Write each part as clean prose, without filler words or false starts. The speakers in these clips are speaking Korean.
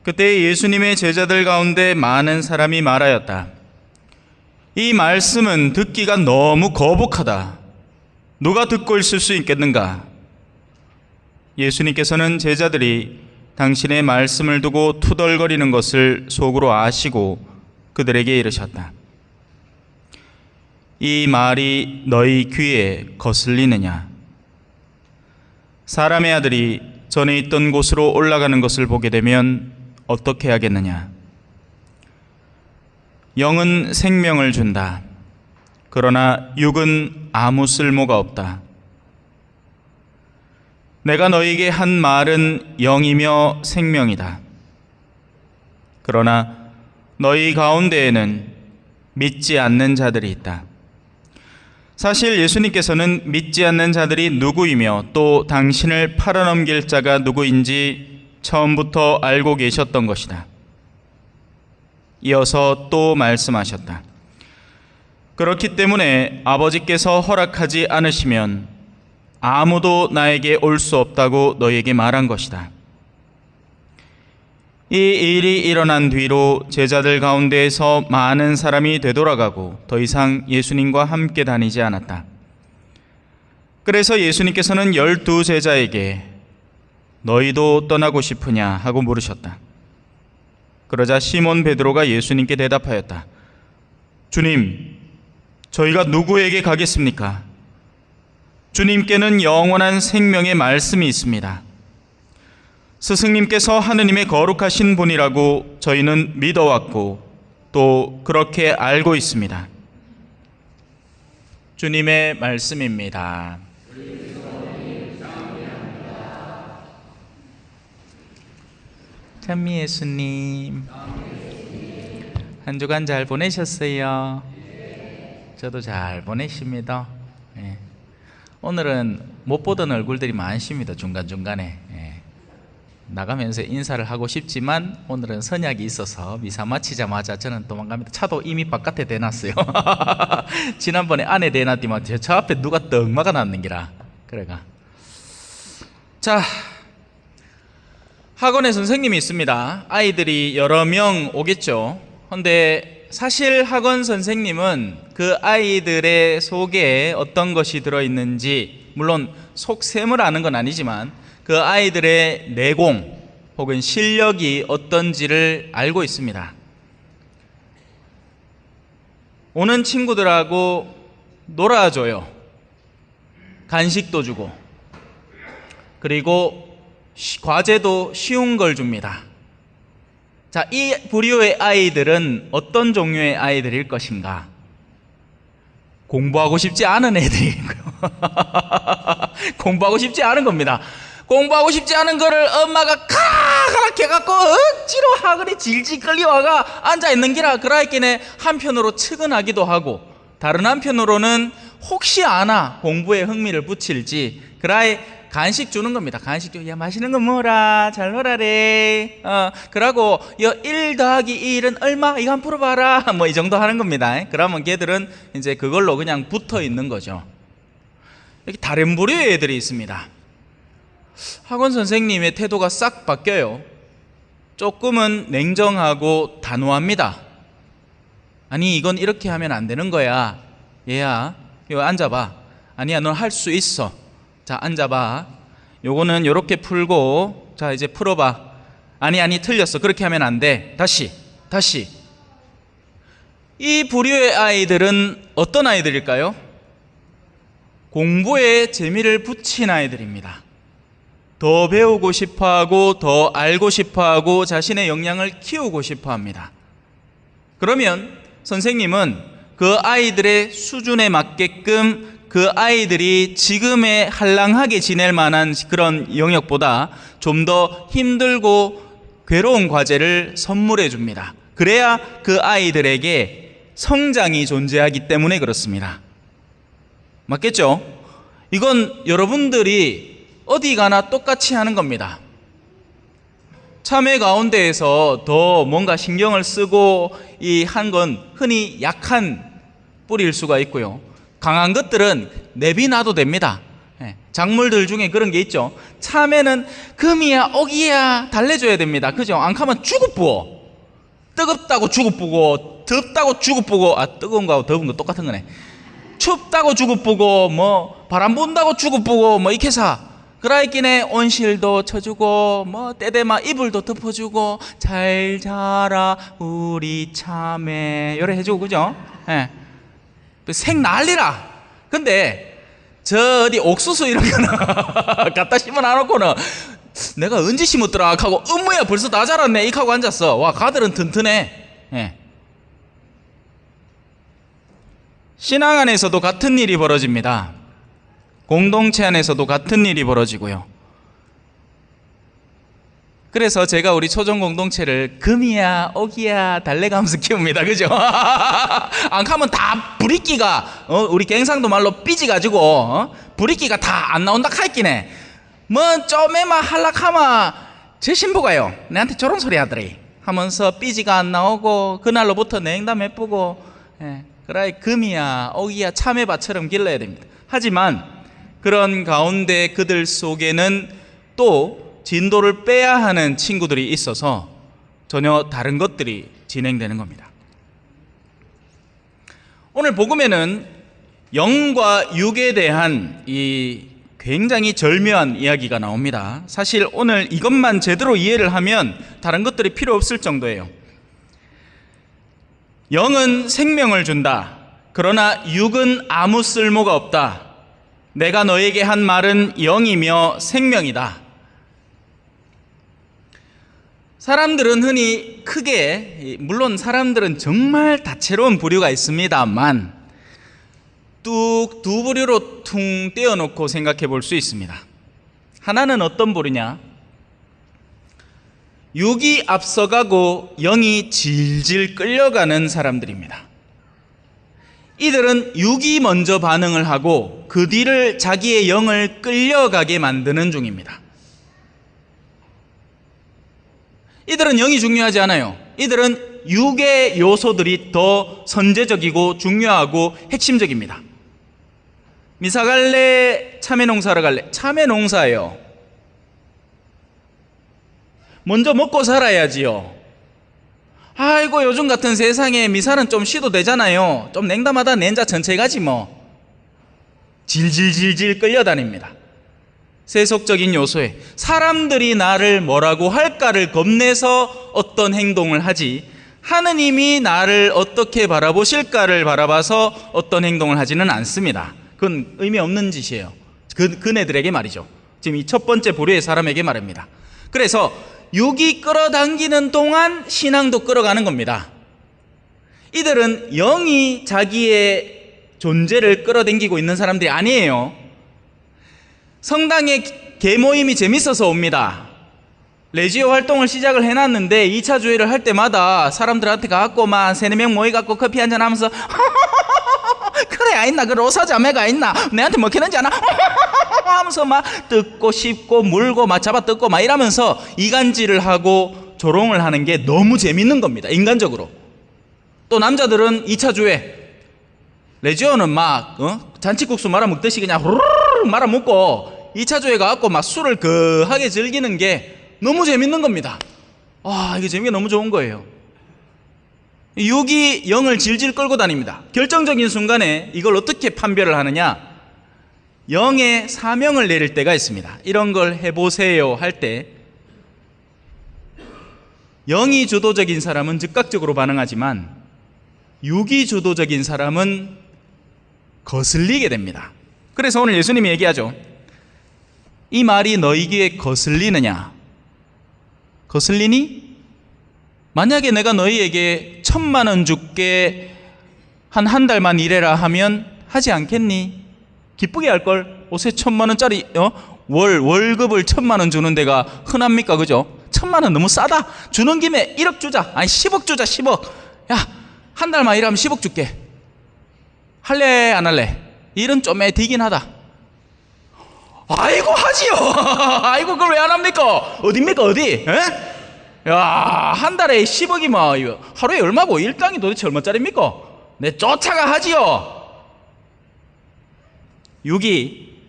그때 예수님의 제자들 가운데 많은 사람이 말하였다. 이 말씀은 듣기가 너무 거북하다. 누가 듣고 있을 수 있겠는가? 예수님께서는 제자들이 당신의 말씀을 두고 투덜거리는 것을 속으로 아시고 그들에게 이르셨다. 이 말이 너희 귀에 거슬리느냐? 사람의 아들이 전에 있던 곳으로 올라가는 것을 보게 되면 어떻게 하겠느냐? 영은 생명을 준다. 그러나 육은 아무 쓸모가 없다. 내가 너희에게 한 말은 영이며 생명이다. 그러나 너희 가운데에는 믿지 않는 자들이 있다. 사실 예수님께서는 믿지 않는 자들이 누구이며 또 당신을 팔아넘길 자가 누구인지 처음부터 알고 계셨던 것이다. 이어서 또 말씀하셨다. 그렇기 때문에 아버지께서 허락하지 않으시면 아무도 나에게 올 수 없다고 너희에게 말한 것이다. 이 일이 일어난 뒤로 제자들 가운데에서 많은 사람이 되돌아가고 더 이상 예수님과 함께 다니지 않았다. 그래서 예수님께서는 12 제자에게 너희도 떠나고 싶으냐 하고 물으셨다. 그러자 시몬 베드로가 예수님께 대답하였다. 주님, 저희가 누구에게 가겠습니까? 주님께는 영원한 생명의 말씀이 있습니다. 스승님께서 하느님의 거룩하신 분이라고 저희는 믿어왔고 또 그렇게 알고 있습니다. 주님의 말씀입니다. 찬미 예수님, 한 주간 잘 보내셨어요? 저도 잘 보내십니다. 네. 오늘은 못 보던 얼굴들이 많습니다. 중간중간에. 나가면서 인사를 하고 싶지만 오늘은 선약이 있어서 미사 마치자마자 저는 도망갑니다. 차도 이미 바깥에 대놨어요. 지난번에 안에 대놨더만 저 앞에 누가 떡 막아놨는기라. 그래가. 자, 학원에 선생님이 있습니다. 아이들이 여러 명 오겠죠. 근데 사실 학원 선생님은 그 아이들의 속에 어떤 것이 들어있는지, 물론 속셈을 아는 건 아니지만 그 아이들의 내공 혹은 실력이 어떤지를 알고 있습니다. 오는 친구들하고 놀아줘요. 간식도 주고, 그리고 과제도 쉬운 걸 줍니다. 자, 이 부류의 아이들은 어떤 종류의 아이들일 것인가? 공부하고 싶지 않은 애들이고요. 공부하고 싶지 않은 겁니다. 공부하고 싶지 않은 거를 엄마가 카라케 갖고 억지로 학원에 질질 끌려와가 앉아있는 기라. 그라이끼네 한편으로 측은하기도 하고, 다른 한편으로는 혹시 아나 공부에 흥미를 붙일지 그라이 간식 주는 겁니다. 간식 주고, 야, 맛있는 거 뭐라, 잘 놀아래. 그러고, 1 더하기 1은 얼마? 이거 한번 풀어봐라. 뭐 이 정도 하는 겁니다. 그러면 걔들은 이제 그걸로 그냥 붙어 있는 거죠. 이렇게 다른 부류의 애들이 있습니다. 학원 선생님의 태도가 싹 바뀌어요. 조금은 냉정하고 단호합니다. 아니, 이건 이렇게 하면 안 되는 거야. 얘야, 이거 앉아봐. 아니야, 넌 할 수 있어. 자, 앉아봐. 요거는 요렇게 풀고, 자, 이제 풀어봐. 아니, 틀렸어. 그렇게 하면 안 돼. 다시. 이 부류의 아이들은 어떤 아이들일까요? 공부에 재미를 붙인 아이들입니다. 더 배우고 싶어하고 더 알고 싶어하고 자신의 역량을 키우고 싶어합니다. 그러면 선생님은 그 아이들의 수준에 맞게끔 그 아이들이 지금의 한랑하게 지낼 만한 그런 영역보다 좀 더 힘들고 괴로운 과제를 선물해 줍니다. 그래야 그 아이들에게 성장이 존재하기 때문에 그렇습니다. 맞겠죠? 이건 여러분들이 어디 가나 똑같이 하는 겁니다. 참회 가운데에서 더 뭔가 신경을 쓰고 한 건 흔히 약한 뿌리일 수가 있고요. 강한 것들은 내비놔도 됩니다. 작물들 중에 그런 게 있죠. 참외는 금이야 억이야 달래줘야 됩니다. 그죠? 안 가면 죽어부어. 뜨겁다고 죽어부고 덥다고 죽어부고, 뜨거운 거하고 더운 거 똑같은 거네. 춥다고 죽어부고 뭐 바람 분다고 죽어부고 뭐 이케사 그라이끼네 온실도 쳐주고 뭐 때되마 이불도 덮어주고 잘 자라 우리 참외 요래 해주고, 그죠? 생 난리라. 근데 저 어디 옥수수 이런 거는 갖다 심어 놔놓고는 내가 언제 심었더라 하고 뭐야 벌써 다 자랐네 이 하고 앉았어. 와, 가들은 튼튼해. 신앙 안에서도 같은 일이 벌어집니다. 공동체 안에서도 같은 일이 벌어지고요. 그래서 제가 우리 초정 공동체를 금이야 억이야 달래가면서 키웁니다. 그죠? 안 가면 다 불이끼가 우리 갱상도 말로 삐지가지고 불이끼가 다 안 나온다 카이끼네. 뭐 좀에마 할락하마 제 신부가요 내한테 저런 소리 하더래 하면서 삐지가 안 나오고 그날로부터 냉담 예쁘고 그래 금이야 억이야 참외밭처럼 길러야 됩니다. 하지만 그런 가운데 그들 속에는 또 진도를 빼야 하는 친구들이 있어서 전혀 다른 것들이 진행되는 겁니다. 오늘 복음에는 영과 육에 대한 이 굉장히 절묘한 이야기가 나옵니다. 사실 오늘 이것만 제대로 이해를 하면 다른 것들이 필요 없을 정도예요. 영은 생명을 준다. 그러나 육은 아무 쓸모가 없다. 내가 너에게 한 말은 영이며 생명이다. 사람들은 흔히 크게, 물론 사람들은 정말 다채로운 부류가 있습니다만 뚝 두 부류로 퉁 떼어놓고 생각해 볼 수 있습니다. 하나는 어떤 부류냐? 육이 앞서가고 영이 질질 끌려가는 사람들입니다. 이들은 육이 먼저 반응을 하고 그 뒤를 자기의 영을 끌려가게 만드는 중입니다. 이들은 영이 중요하지 않아요. 이들은 육의 요소들이 더 선제적이고 중요하고 핵심적입니다. 미사 갈래? 참외 농사를 갈래? 참외 농사예요. 먼저 먹고 살아야지요. 아이고 요즘 같은 세상에 미사는 좀 쉬도 되잖아요. 좀 냉담하다 낸자 전체 가지 뭐. 질질질질 끌려다닙니다. 세속적인 요소에 사람들이 나를 뭐라고 할까를 겁내서 어떤 행동을 하지, 하느님이 나를 어떻게 바라보실까를 바라봐서 어떤 행동을 하지는 않습니다. 그건 의미 없는 짓이에요. 그네들에게 말이죠. 지금 이 첫 번째 부류의 사람에게 말입니다. 그래서 육이 끌어당기는 동안 신앙도 끌어가는 겁니다. 이들은 영이 자기의 존재를 끌어당기고 있는 사람들이 아니에요. 성당에 개모임이 재밌어서 옵니다. 레지오 활동을 시작을 해놨는데 2차 주일을 할 때마다 사람들한테 가갖고 막 3-4명 모여갖고 커피 한잔 하면서 그래 아있나 그 로사 자매가 있나 내한테 먹히는지 아나 하면서 막 뜯고 씹고 물고 막 잡아 뜯고 막 이러면서 이간질을 하고 조롱을 하는 게 너무 재밌는 겁니다. 인간적으로. 또 남자들은 2차 주회 레지오는 막 잔치국수 말아 먹듯이 그냥 후루룩 말아 먹고 2차 주회 가갖고 막 술을 거하게 즐기는 게 너무 재밌는 겁니다. 이게 재미가 너무 좋은 거예요. 육이 영을 질질 끌고 다닙니다. 결정적인 순간에 이걸 어떻게 판별을 하느냐? 영의 사명을 내릴 때가 있습니다. 이런 걸 해보세요 할 때 영이 주도적인 사람은 즉각적으로 반응하지만 육이 주도적인 사람은 거슬리게 됩니다. 그래서 오늘 예수님이 얘기하죠. 이 말이 너희 귀에 거슬리느냐? 거슬리니? 만약에 내가 너희에게 1,000,000원 줄게 한 달만 일해라 하면 하지 않겠니? 기쁘게 할걸. 옷에 1,000,000원짜리 월급을 1,000,000원 주는 데가 흔합니까? 그죠? 1,000,000원 너무 싸다. 주는 김에 1억 주자. 아니 10억 주자. 10억. 야, 한 달만 일하면 10억 줄게. 할래 안 할래? 일은 좀 애디긴 하다. 아이고 하지요. 아이고 그걸 왜 안 합니까? 어딥니까 어디? 에? 야, 한 달에 10억이면 하루에 얼마고? 일당이 도대체 얼마짜리입니까? 내 쫓아가 하지요. 육이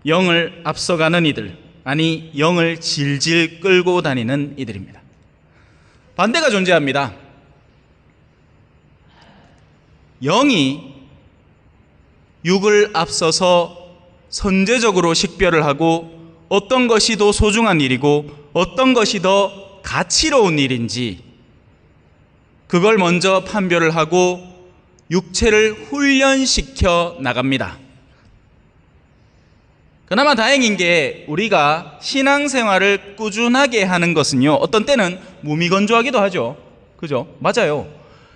영을 앞서가는 이들, 아니 영을 질질 끌고 다니는 이들입니다. 반대가 존재합니다. 영이 육을 앞서서 선제적으로 식별을 하고 어떤 것이 더 소중한 일이고 어떤 것이 더 가치로운 일인지 그걸 먼저 판별을 하고 육체를 훈련시켜 나갑니다. 그나마 다행인 게 우리가 신앙생활을 꾸준하게 하는 것은요, 어떤 때는 무미건조하기도 하죠. 그죠? 맞아요.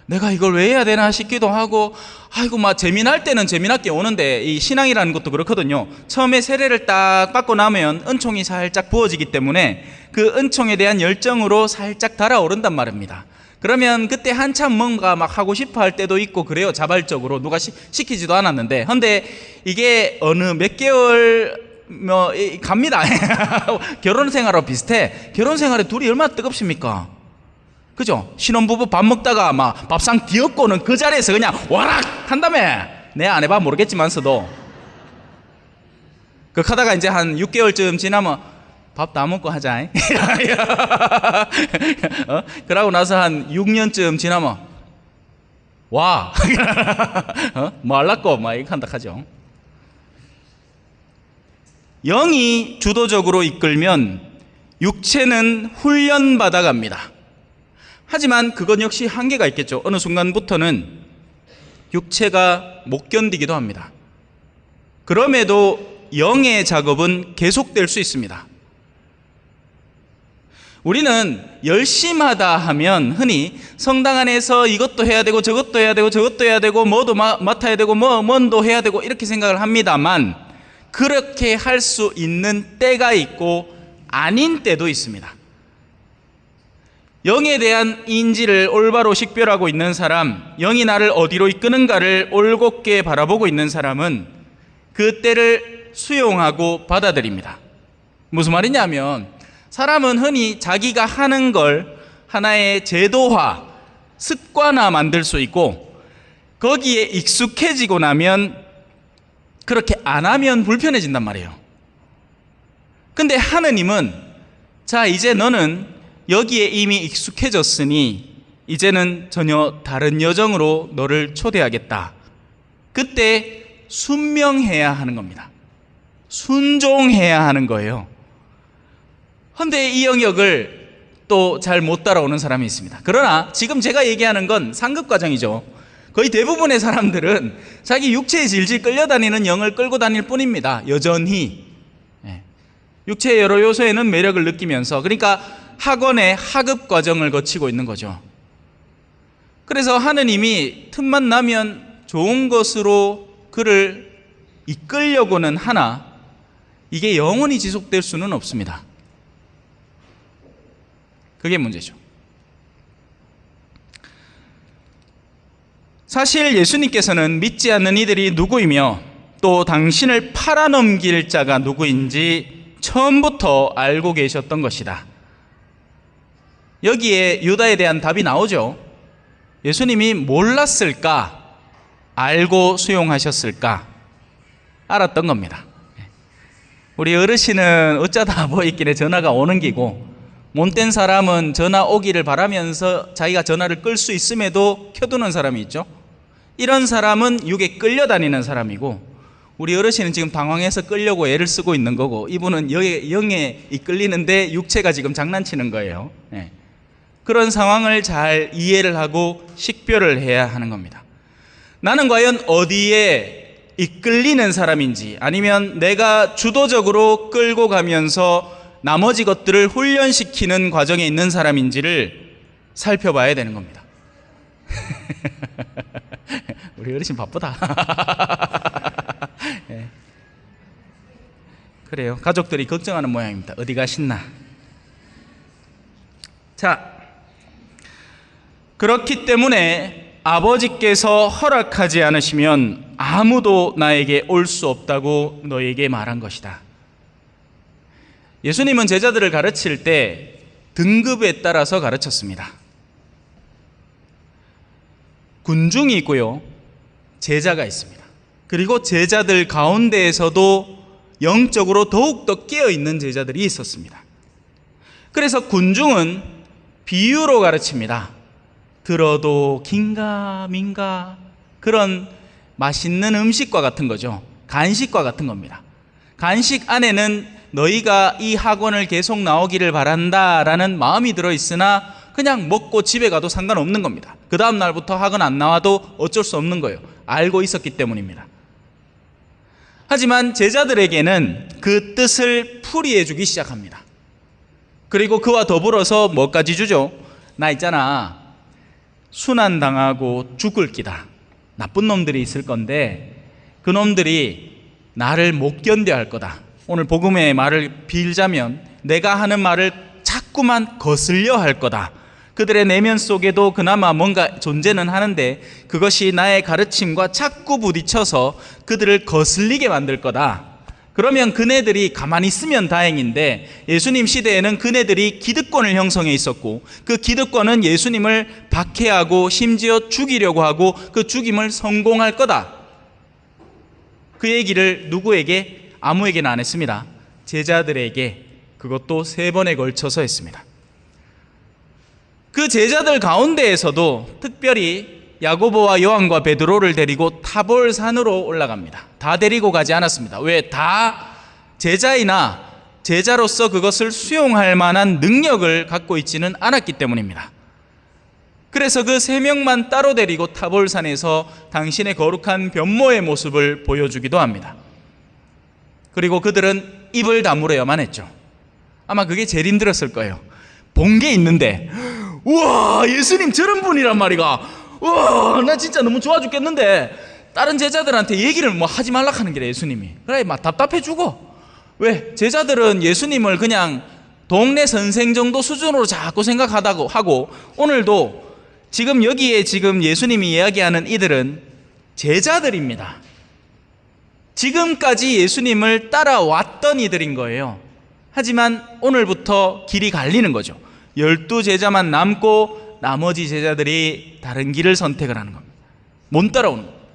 내가 이걸 왜 해야 되나 싶기도 하고, 아이고, 막 재미날 때는 재미나게 오는데, 이 신앙이라는 것도 그렇거든요. 처음에 세례를 딱 받고 나면 은총이 살짝 부어지기 때문에 그 은총에 대한 열정으로 살짝 달아오른단 말입니다. 그러면 그때 한참 뭔가 막 하고 싶어 할 때도 있고 그래요. 자발적으로 누가 시키지도 않았는데. 근데 이게 어느 몇 개월 갑니다. 결혼 생활하고 비슷해. 결혼 생활에 둘이 얼마나 뜨겁습니까? 그죠? 신혼부부 밥 먹다가 막 밥상 뒤엎고는 그 자리에서 그냥 와락 한다며. 내 안 해봐 모르겠지만서도 그 하다가 이제 한 6개월쯤 지나면 밥 다 먹고 하자. 그러고 나서 한 6년쯤 지나면 와. 뭐 할라고 막 이렇게 한다 하죠. 영이 주도적으로 이끌면 육체는 훈련받아 갑니다. 하지만 그건 역시 한계가 있겠죠. 어느 순간부터는 육체가 못 견디기도 합니다. 그럼에도 영의 작업은 계속될 수 있습니다. 우리는 열심하다 하면 흔히 성당 안에서 이것도 해야 되고 저것도 해야 되고 저것도 해야 되고 뭐도 맡아야 되고 뭔도 해야 되고 이렇게 생각을 합니다만 그렇게 할 수 있는 때가 있고 아닌 때도 있습니다. 영에 대한 인지를 올바로 식별하고 있는 사람, 영이 나를 어디로 이끄는가를 올곧게 바라보고 있는 사람은 그 때를 수용하고 받아들입니다. 무슨 말이냐면 사람은 흔히 자기가 하는 걸 하나의 제도화, 습관화 만들 수 있고 거기에 익숙해지고 나면 그렇게 안 하면 불편해진단 말이에요. 근데 하느님은 자 이제 너는 여기에 이미 익숙해졌으니 이제는 전혀 다른 여정으로 너를 초대하겠다. 그때 순명해야 하는 겁니다. 순종해야 하는 거예요. 그런데 이 영역을 또 잘 못 따라오는 사람이 있습니다. 그러나 지금 제가 얘기하는 건 상급 과정이죠. 거의 대부분의 사람들은 자기 육체에 질질 끌려다니는 영을 끌고 다닐 뿐입니다. 여전히 육체의 여러 요소에는 매력을 느끼면서, 그러니까 학원의 하급 과정을 거치고 있는 거죠. 그래서 하느님이 틈만 나면 좋은 것으로 그를 이끌려고는 하나 이게 영원히 지속될 수는 없습니다. 그게 문제죠. 사실 예수님께서는 믿지 않는 이들이 누구이며 또 당신을 팔아넘길 자가 누구인지 처음부터 알고 계셨던 것이다. 여기에 유다에 대한 답이 나오죠. 예수님이 몰랐을까? 알고 수용하셨을까? 알았던 겁니다. 우리 어르신은 어쩌다 보이길래 전화가 오는 기고, 못된 사람은 전화 오기를 바라면서 자기가 전화를 끌 수 있음에도 켜두는 사람이 있죠. 이런 사람은 육에 끌려다니는 사람이고, 우리 어르신은 지금 방황해서 끌려고 애를 쓰고 있는 거고, 이분은 영에 이끌리는데 육체가 지금 장난치는 거예요. 그런 상황을 잘 이해를 하고 식별을 해야 하는 겁니다. 나는 과연 어디에 이끌리는 사람인지, 아니면 내가 주도적으로 끌고 가면서 나머지 것들을 훈련시키는 과정에 있는 사람인지를 살펴봐야 되는 겁니다. 우리 어르신 바쁘다. 그래요. 가족들이 걱정하는 모양입니다. 어디 가신나? 자, 그렇기 때문에 아버지께서 허락하지 않으시면 아무도 나에게 올 수 없다고 너에게 말한 것이다. 예수님은 제자들을 가르칠 때 등급에 따라서 가르쳤습니다. 군중이 있고요, 제자가 있습니다. 그리고 제자들 가운데에서도 영적으로 더욱더 깨어있는 제자들이 있었습니다. 그래서 군중은 비유로 가르칩니다. 들어도 긴가민가, 그런 맛있는 음식과 같은 거죠. 간식과 같은 겁니다. 간식 안에는 너희가 이 학원을 계속 나오기를 바란다라는 마음이 들어있으나 그냥 먹고 집에 가도 상관없는 겁니다. 그 다음 날부터 학원 안 나와도 어쩔 수 없는 거예요. 알고 있었기 때문입니다. 하지만 제자들에게는 그 뜻을 풀이해 주기 시작합니다. 그리고 그와 더불어서 뭐까지 주죠? 나 있잖아, 순환당하고 죽을 기다. 나쁜 놈들이 있을 건데 그 놈들이 나를 못 견뎌야 할 거다. 오늘 복음의 말을 빌자면 내가 하는 말을 자꾸만 거슬려 할 거다. 그들의 내면 속에도 그나마 뭔가 존재는 하는데 그것이 나의 가르침과 자꾸 부딪혀서 그들을 거슬리게 만들 거다. 그러면 그네들이 가만히 있으면 다행인데, 예수님 시대에는 그네들이 기득권을 형성해 있었고 그 기득권은 예수님을 박해하고 심지어 죽이려고 하고 그 죽임을 성공할 거다. 그 얘기를 누구에게? 아무에게는 안 했습니다. 제자들에게, 그것도 3번에 걸쳐서 했습니다. 그 제자들 가운데에서도 특별히 야고보와 요한과 베드로를 데리고 타볼산으로 올라갑니다. 다 데리고 가지 않았습니다. 왜? 다 제자이나 제자로서 그것을 수용할 만한 능력을 갖고 있지는 않았기 때문입니다. 그래서 그 3명만 따로 데리고 타볼산에서 당신의 거룩한 변모의 모습을 보여주기도 합니다. 그리고 그들은 입을 다물어야만 했죠. 아마 그게 제일 힘들었을 거예요. 본 게 있는데, 우와, 예수님 저런 분이란 말이가, 우와, 나 진짜 너무 좋아 죽겠는데 다른 제자들한테 얘기를 뭐 하지 말라 하는 게 예수님이. 그래, 막 답답해 죽어. 왜? 제자들은 예수님을 그냥 동네 선생 정도 수준으로 자꾸 생각하다고 하고, 오늘도 지금 여기에 지금 예수님이 이야기하는 이들은 제자들입니다. 지금까지 예수님을 따라왔던 이들인 거예요. 하지만 오늘부터 길이 갈리는 거죠. 12제자만 남고 나머지 제자들이 다른 길을 선택을 하는 겁니다. 못 따라오는 겁니다.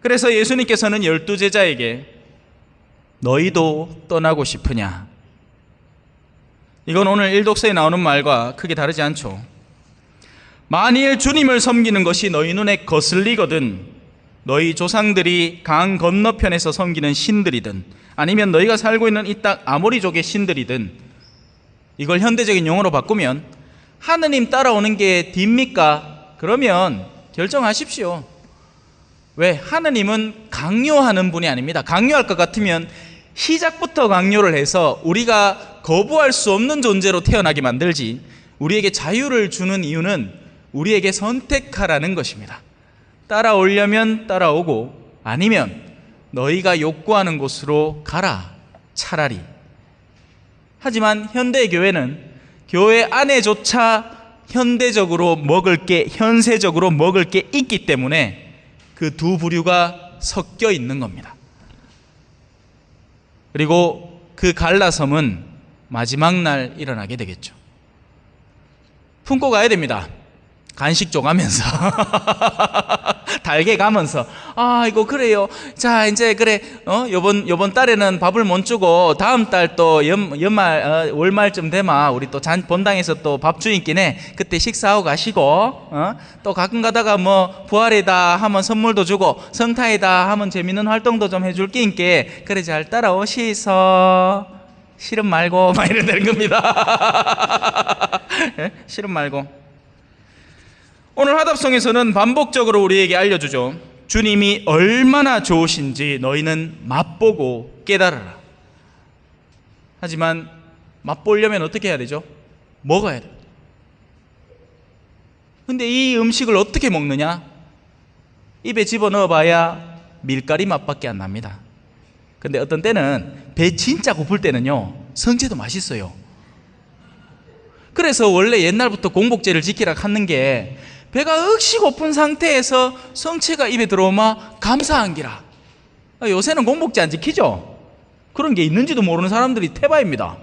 그래서 예수님께서는 12제자에게 너희도 떠나고 싶으냐? 이건 오늘 일독서에 나오는 말과 크게 다르지 않죠. 만일 주님을 섬기는 것이 너희 눈에 거슬리거든, 너희 조상들이 강 건너편에서 섬기는 신들이든 아니면 너희가 살고 있는 이 땅 아모리족의 신들이든, 이걸 현대적인 용어로 바꾸면 하느님 따라오는 게 딥니까? 그러면 결정하십시오. 왜? 하느님은 강요하는 분이 아닙니다. 강요할 것 같으면 시작부터 강요를 해서 우리가 거부할 수 없는 존재로 태어나게 만들지, 우리에게 자유를 주는 이유는 우리에게 선택하라는 것입니다. 따라오려면 따라오고 아니면 너희가 욕구하는 곳으로 가라, 차라리. 하지만 현대교회는 교회 안에조차 현대적으로 먹을 게, 현세적으로 먹을 게 있기 때문에 그 두 부류가 섞여 있는 겁니다. 그리고 그 갈라섬은 마지막 날 일어나게 되겠죠. 품고 가야 됩니다. 간식 줘가면서 달게 가면서, 아 이거 그래요, 자 이제 그래, 요번 달에는 밥을 못 주고 다음 달 또 연말 월말쯤 되면 우리 또 본당에서 또 밥 주인끼네 그때 식사하고 가시고, 또 가끔 가다가 뭐 부활이다 하면 선물도 주고 성탄이다 하면 재밌는 활동도 좀 해줄 끼인께 그래 잘 따라오시소, 싫음 말고 막 이래 되는 겁니다. 예? 싫음 말고. 오늘 화답성에서는 반복적으로 우리에게 알려주죠. 주님이 얼마나 좋으신지 너희는 맛보고 깨달아라. 하지만 맛보려면 어떻게 해야 되죠? 먹어야 돼요. 근데 이 음식을 어떻게 먹느냐? 입에 집어넣어 봐야 밀가리 맛밖에 안 납니다. 근데 어떤 때는 배 진짜 고플 때는요, 성체도 맛있어요. 그래서 원래 옛날부터 공복제를 지키라 하는 게, 배가 억시 고픈 상태에서 성체가 입에 들어오면 감사한 기라. 요새는 공복제 안 지키죠? 그런 게 있는지도 모르는 사람들이 태바입니다.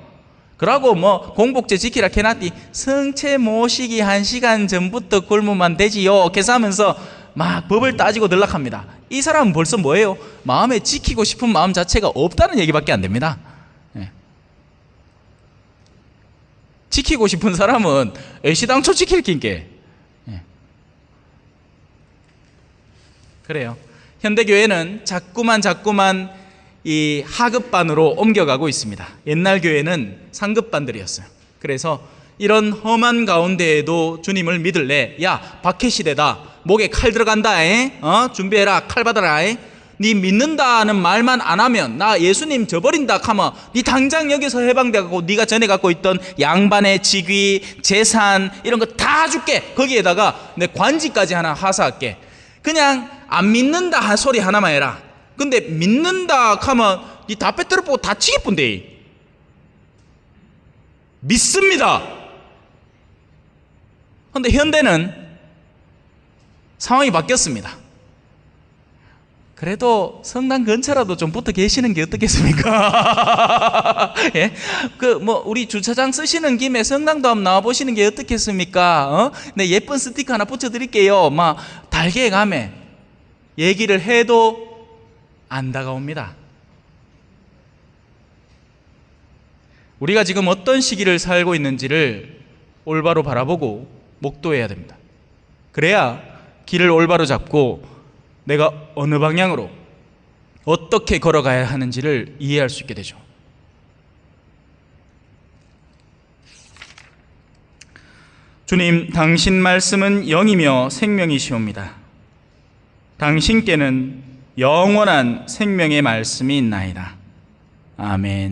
그러고 뭐 공복제 지키라 해놨디 성체 모시기 1시간 전부터 굶으면 되지요 계속 하면서 막 법을 따지고 들락합니다. 이 사람은 벌써 뭐예요? 마음에 지키고 싶은 마음 자체가 없다는 얘기밖에 안 됩니다. 예. 지키고 싶은 사람은 애시당초 지킬 낀게. 예. 그래요. 현대교회는 자꾸만 이 하급반으로 옮겨가고 있습니다. 옛날 교회는 상급반들이었어요. 그래서 이런 험한 가운데에도 주님을 믿을래? 야, 박해시대다. 목에 칼 들어간다. 준비해라. 칼 받아라. 네 믿는다는 말만 안 하면 나 예수님 저버린다 하면 네 당장 여기서 해방돼갖고 네가 전에 갖고 있던 양반의 직위, 재산 이런 거 다 줄게. 거기에다가 내 관지까지 하나 하사할게. 그냥 안 믿는다 소리 하나만 해라. 근데 믿는다 하면 네 다 빼뜨려 보고 다 치기뿐데. 믿습니다. 근데 현대는 상황이 바뀌었습니다. 그래도 성당 근처라도 좀 붙어 계시는 게 어떻겠습니까? 예? 우리 주차장 쓰시는 김에 성당도 한번 나와 보시는 게 어떻겠습니까? 네, 예쁜 스티커 하나 붙여드릴게요. 막 달걀감에 얘기를 해도 안 다가옵니다. 우리가 지금 어떤 시기를 살고 있는지를 올바로 바라보고 목도해야 됩니다. 그래야 길을 올바로 잡고 내가 어느 방향으로 어떻게 걸어가야 하는지를 이해할 수 있게 되죠. 주님, 당신 말씀은 영이며 생명이시옵니다. 당신께는 영원한 생명의 말씀이 있나이다. 아멘.